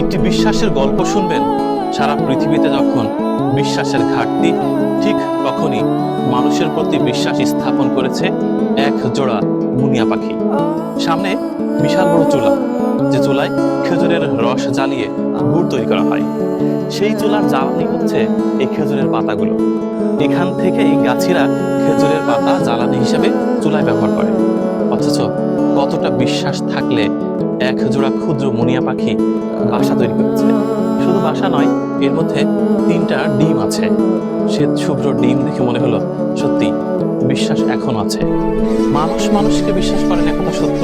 একটি বিশ্বাসের গল্প শুনবেন সারা পৃথিবীতে যখন বিশ্বাসের ঘাটতি, ঠিক তখনই মানুষের প্রতি বিশ্বাস স্থাপন করেছে এক জোড়া মুনিয়া পাখি। সামনে বিশাল বড় চুলা, যে চুলায় খেজুরের রস জ্বালিয়ে গুড় তৈরি করা হয়। সেই চুলার জ্বালানি হচ্ছে এই খেজুরের পাতাগুলো। এখান থেকেই গাছিরা খেজুরের পাতা জ্বালানি হিসেবে চুলায় ব্যবহার করে। অথচ কতটা বিশ্বাস থাকলে এক জোড়া ক্ষুদ্র মুনিয়া পাখি বাসা তৈরি করেছে। শুধু বাসা নয়, এর মধ্যে 3টা ডিম আছে। শ্বেত শুভ্র ডিম দেখে মনে হলো সত্যি বিশ্বাস এখন আছে। মানুষ মানুষকে বিশ্বাস করেন একথা সত্য,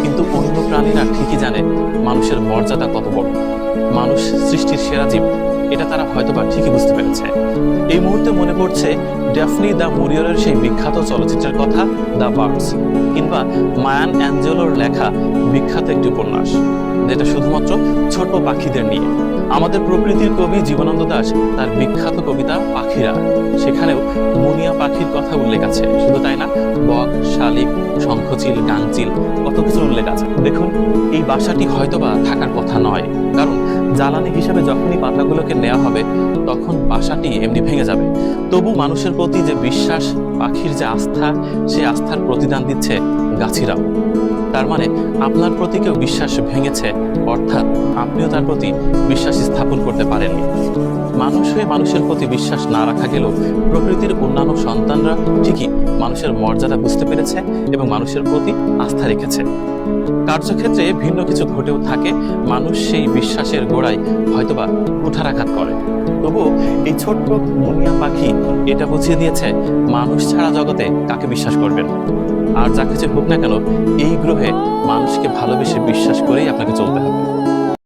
কিন্তু অন্য প্রাণীরা ঠিকই জানে মানুষের মর্যাদা কত বড়। মানুষ সৃষ্টির সেরা জীব, এটা তারা হয়তোবা ঠিকই বুঝতে পেরেছে। এই মুহূর্তে মনে পড়ছে ড্যাফনি দ্য মরিয়রের সেই বিখ্যাত চলচ্চিত্রের কথা, দ্য বার্ডস, কিংবা মায়ান অ্যাঞ্জেলোর লেখা বিখ্যাত একটি উপন্যাস, যেটা শুধুমাত্র ছোট পাখিদের নিয়ে। আমাদের প্রকৃতির কবি জীবনানন্দ দাশ তার বিখ্যাত কবিতা পাখিরা, সেখানেও মুনিয়া পাখির কথা উল্লেখ আছে। শুধু তাই না, বক, শালিক, শঙ্খচিল, গাংচিল, কত কিছুর উল্লেখ আছে। দেখুন, এই বাসাটি হয়তোবা থাকার কথা নয়, কারণ জ্বালানি হিসেবে যখনই পাতাগুলোকে নেওয়া হবে তখন বাসাটি এমনি ভেঙে যাবে। তবু মানুষের প্রতি যে বিশ্বাস, পাখির যে আস্থা, সেই আস্থার প্রতিদান দিচ্ছে গাছিরাও। তার মানে আপনার প্রতি কেউ বিশ্বাস ভেঙেছে, অর্থাৎ আপনিও তার প্রতি বিশ্বাস স্থাপন করতে পারেননি। মানুষ হয়ে মানুষের প্রতি বিশ্বাস না রাখা গেলেও প্রকৃতির অন্যান্য সন্তানরা ঠিকই মানুষের মর্যাদা বুঝতে পেরেছে এবং মানুষের প্রতি আস্থা রেখেছে। কার্যক্ষেত্রে ভিন্ন কিছু ঘটেও থাকে, মানুষ সেই বিশ্বাসের গোড়ায় হয়তোবা কুঠারাঘাত করে। তবুও এই ছোট্ট মুনিয়া পাখি এটা বুঝিয়ে দিয়েছে মানুষ ছাড়া জগতে কাকে বিশ্বাস করবেন। আর যা কিছু হোক না কেন, এই গ্রহে মানুষকে ভালোবেসে বিশ্বাস করেই আপনাকে চলতে হবে।